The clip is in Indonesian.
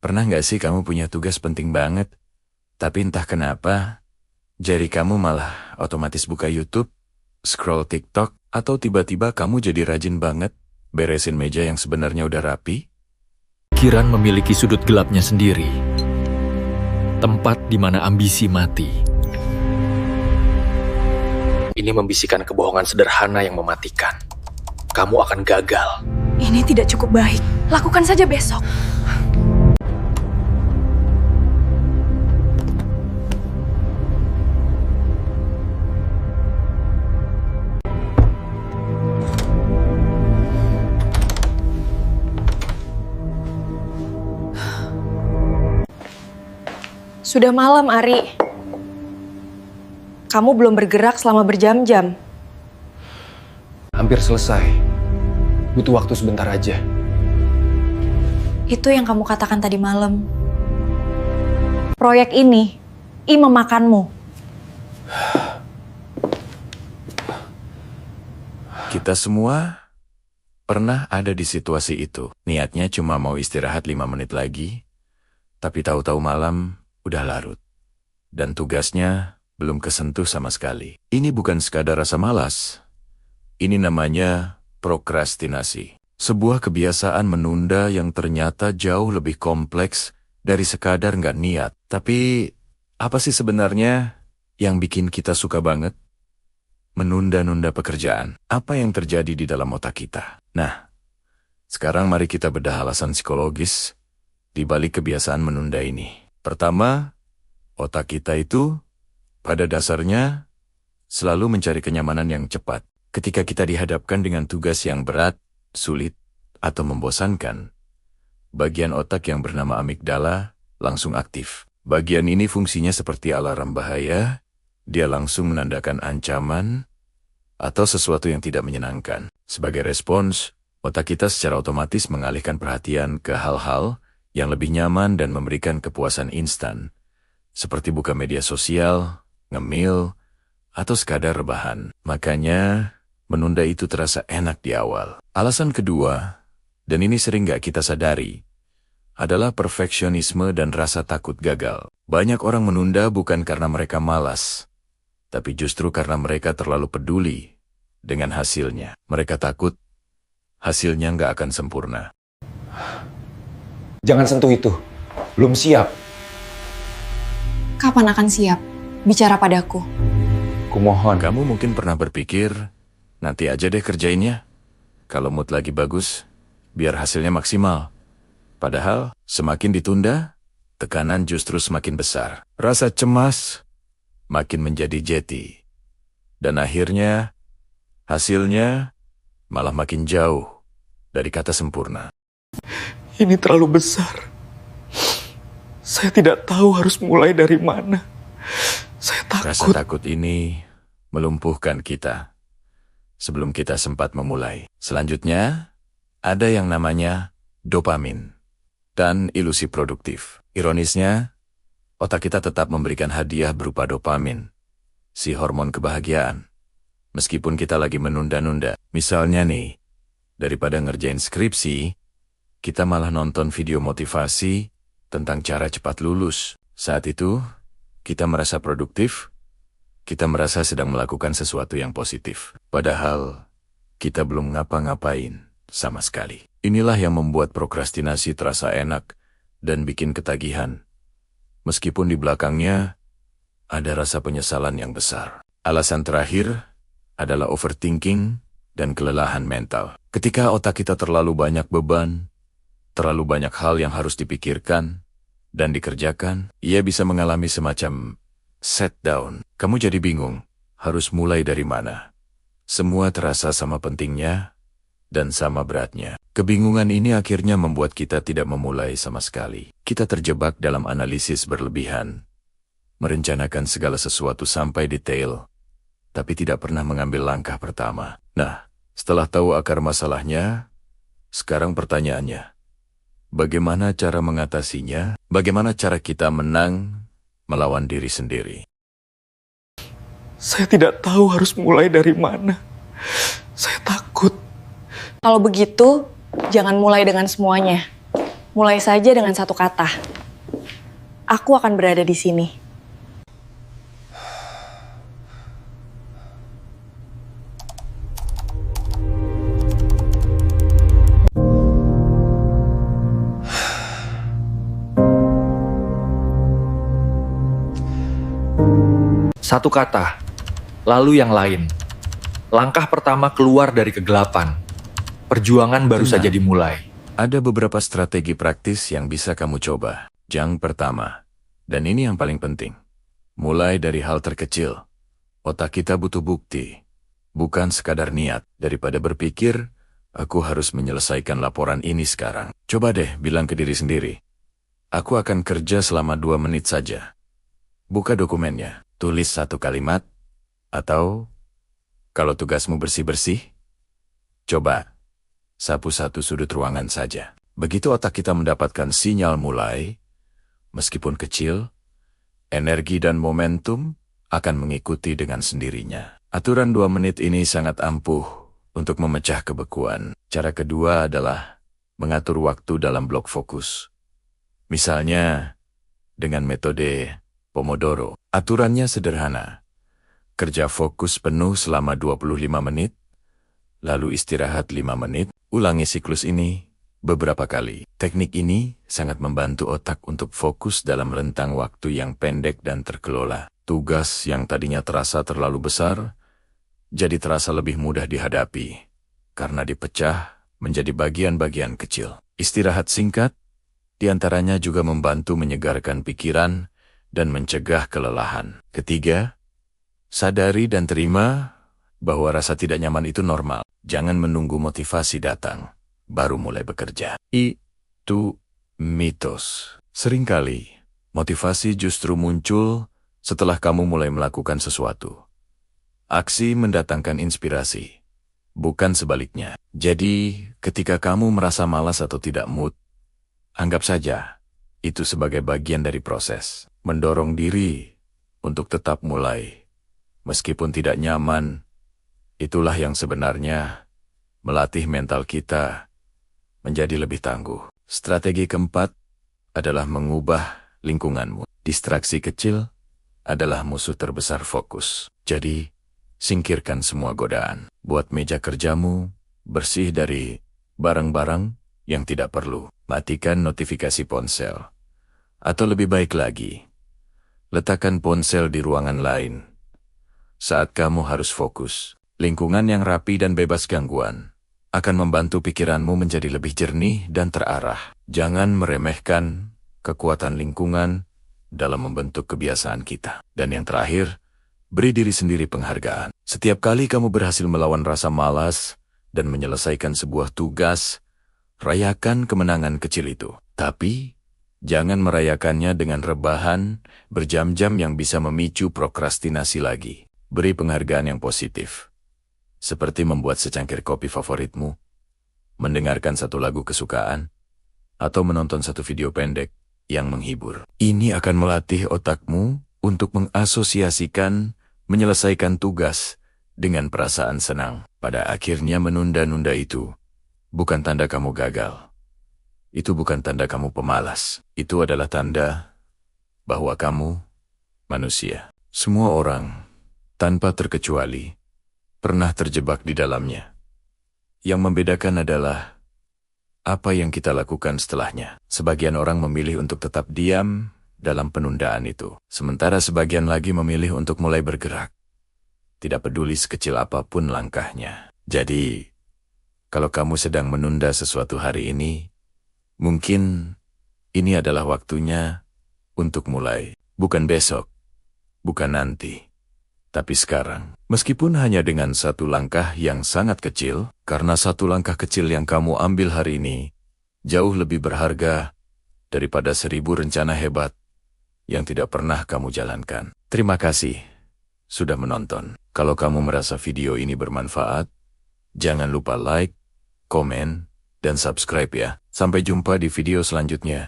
Pernah nggak sih kamu punya tugas penting banget, tapi entah kenapa, jari kamu malah otomatis buka YouTube, scroll TikTok, atau tiba-tiba kamu jadi rajin banget beresin meja yang sebenarnya udah rapi? Pikiran memiliki sudut gelapnya sendiri, tempat di mana ambisi mati. Ini membisikkan kebohongan sederhana yang mematikan. Kamu akan gagal. Ini tidak cukup baik. Lakukan saja besok. Sudah malam, Ari. Kamu belum bergerak selama berjam-jam. Hampir selesai. Butuh waktu sebentar aja. Itu yang kamu katakan tadi malam. Proyek ini, memakanmu. Kita semua pernah ada di situasi itu. Niatnya cuma mau istirahat 5 menit lagi, tapi tahu-tahu malam udah larut. Dan tugasnya belum kesentuh sama sekali. Ini bukan sekadar rasa malas. Ini namanya prokrastinasi. Sebuah kebiasaan menunda yang ternyata jauh lebih kompleks dari sekadar nggak niat. Tapi apa sih sebenarnya yang bikin kita suka banget menunda-nunda pekerjaan? Apa yang terjadi di dalam otak kita? Nah, sekarang mari kita bedah alasan psikologis di balik kebiasaan menunda ini. Pertama, otak kita itu pada dasarnya selalu mencari kenyamanan yang cepat. Ketika kita dihadapkan dengan tugas yang berat, sulit, atau membosankan, bagian otak yang bernama amigdala langsung aktif. Bagian ini fungsinya seperti alarm bahaya, dia langsung menandakan ancaman atau sesuatu yang tidak menyenangkan. Sebagai respons, otak kita secara otomatis mengalihkan perhatian ke hal-hal yang lebih nyaman dan memberikan kepuasan instan, seperti buka media sosial, ngemil, atau sekadar rebahan. Makanya, menunda itu terasa enak di awal. Alasan kedua, dan ini sering gak kita sadari, adalah perfeksionisme dan rasa takut gagal. Banyak orang menunda bukan karena mereka malas, tapi justru karena mereka terlalu peduli dengan hasilnya. Mereka takut hasilnya gak akan sempurna. Jangan sentuh itu. Belum siap. Kapan akan siap? Bicara padaku. Kumohon. Kamu mungkin pernah berpikir, nanti aja deh kerjainnya. Kalau mood lagi bagus, biar hasilnya maksimal. Padahal, semakin ditunda, tekanan justru semakin besar. Rasa cemas makin menjadi jeti. Dan akhirnya, hasilnya malah makin jauh dari kata sempurna. Ini terlalu besar. Saya tidak tahu harus mulai dari mana. Saya Rasa takut. takut ini melumpuhkan kita sebelum kita sempat memulai. Selanjutnya, ada yang namanya dopamin dan ilusi produktif. Ironisnya, otak kita tetap memberikan hadiah berupa dopamin, si hormon kebahagiaan. Meskipun kita lagi menunda-nunda. Misalnya nih, daripada ngerjain skripsi, kita malah nonton video motivasi tentang cara cepat lulus. Saat itu, kita merasa produktif, kita merasa sedang melakukan sesuatu yang positif. Padahal, kita belum ngapa-ngapain sama sekali. Inilah yang membuat prokrastinasi terasa enak dan bikin ketagihan. Meskipun di belakangnya, ada rasa penyesalan yang besar. Alasan terakhir adalah overthinking dan kelelahan mental. Ketika otak kita terlalu banyak beban, terlalu banyak hal yang harus dipikirkan dan dikerjakan, ia bisa mengalami semacam set down. Kamu jadi bingung, harus mulai dari mana. Semua terasa sama pentingnya dan sama beratnya. Kebingungan ini akhirnya membuat kita tidak memulai sama sekali. Kita terjebak dalam analisis berlebihan, merencanakan segala sesuatu sampai detail, tapi tidak pernah mengambil langkah pertama. Nah, setelah tahu akar masalahnya, sekarang pertanyaannya, bagaimana cara mengatasinya? Bagaimana cara kita menang melawan diri sendiri? Saya tidak tahu harus mulai dari mana. Saya takut. Kalau begitu, jangan mulai dengan semuanya. Mulai saja dengan satu kata. Aku akan berada di sini. Satu kata, lalu yang lain. Langkah pertama keluar dari kegelapan. Perjuangan baru Tenang. saja dimulai. Ada beberapa strategi praktis yang bisa kamu coba. Yang pertama, dan ini yang paling penting, mulai dari hal terkecil. Otak kita butuh bukti, bukan sekadar niat. Daripada berpikir, aku harus menyelesaikan laporan ini sekarang. Coba deh bilang ke diri sendiri, aku akan kerja selama 2 menit saja. Buka dokumennya, tulis satu kalimat, atau kalau tugasmu bersih-bersih, coba sapu satu sudut ruangan saja. Begitu otak kita mendapatkan sinyal mulai, meskipun kecil, energi dan momentum akan mengikuti dengan sendirinya. Aturan 2 menit ini sangat ampuh untuk memecah kebekuan. Cara kedua adalah mengatur waktu dalam blok fokus. Misalnya, dengan metode Pomodoro. Aturannya sederhana. Kerja fokus penuh selama 25 menit, lalu istirahat 5 menit. Ulangi siklus ini beberapa kali. Teknik ini sangat membantu otak untuk fokus dalam rentang waktu yang pendek dan terkelola. Tugas yang tadinya terasa terlalu besar, jadi terasa lebih mudah dihadapi, karena dipecah menjadi bagian-bagian kecil. Istirahat singkat, diantaranya juga membantu menyegarkan pikiran dan mencegah kelelahan. Ketiga, sadari dan terima bahwa rasa tidak nyaman itu normal. Jangan menunggu motivasi datang, baru mulai bekerja. Itu mitos. Seringkali, motivasi justru muncul setelah kamu mulai melakukan sesuatu. Aksi mendatangkan inspirasi, bukan sebaliknya. Jadi, ketika kamu merasa malas atau tidak mood, anggap saja itu sebagai bagian dari proses. Mendorong diri untuk tetap mulai, meskipun tidak nyaman, itulah yang sebenarnya melatih mental kita menjadi lebih tangguh. Strategi keempat adalah mengubah lingkunganmu. Distraksi kecil adalah musuh terbesar fokus. Jadi, singkirkan semua godaan. Buat meja kerjamu bersih dari barang-barang yang tidak perlu. Matikan notifikasi ponsel. Atau lebih baik lagi, letakkan ponsel di ruangan lain. Saat kamu harus fokus, lingkungan yang rapi dan bebas gangguan akan membantu pikiranmu menjadi lebih jernih dan terarah. Jangan meremehkan kekuatan lingkungan dalam membentuk kebiasaan kita. Dan yang terakhir, beri diri sendiri penghargaan. Setiap kali kamu berhasil melawan rasa malas dan menyelesaikan sebuah tugas, rayakan kemenangan kecil itu. Tapi, jangan merayakannya dengan rebahan berjam-jam yang bisa memicu prokrastinasi lagi. Beri penghargaan yang positif, seperti membuat secangkir kopi favoritmu, mendengarkan satu lagu kesukaan, atau menonton satu video pendek yang menghibur. Ini akan melatih otakmu untuk mengasosiasikan menyelesaikan tugas dengan perasaan senang. Pada akhirnya menunda-nunda itu bukan tanda kamu gagal. Itu bukan tanda kamu pemalas. Itu adalah tanda bahwa kamu manusia. Semua orang, tanpa terkecuali, pernah terjebak di dalamnya. Yang membedakan adalah apa yang kita lakukan setelahnya. Sebagian orang memilih untuk tetap diam dalam penundaan itu, sementara sebagian lagi memilih untuk mulai bergerak. Tidak peduli sekecil apapun langkahnya. Jadi, kalau kamu sedang menunda sesuatu hari ini, mungkin ini adalah waktunya untuk mulai. Bukan besok, bukan nanti, tapi sekarang. Meskipun hanya dengan satu langkah yang sangat kecil, karena satu langkah kecil yang kamu ambil hari ini jauh lebih berharga daripada 1000 rencana hebat yang tidak pernah kamu jalankan. Terima kasih sudah menonton. Kalau kamu merasa video ini bermanfaat, jangan lupa like, komen, dan subscribe ya. Sampai jumpa di video selanjutnya.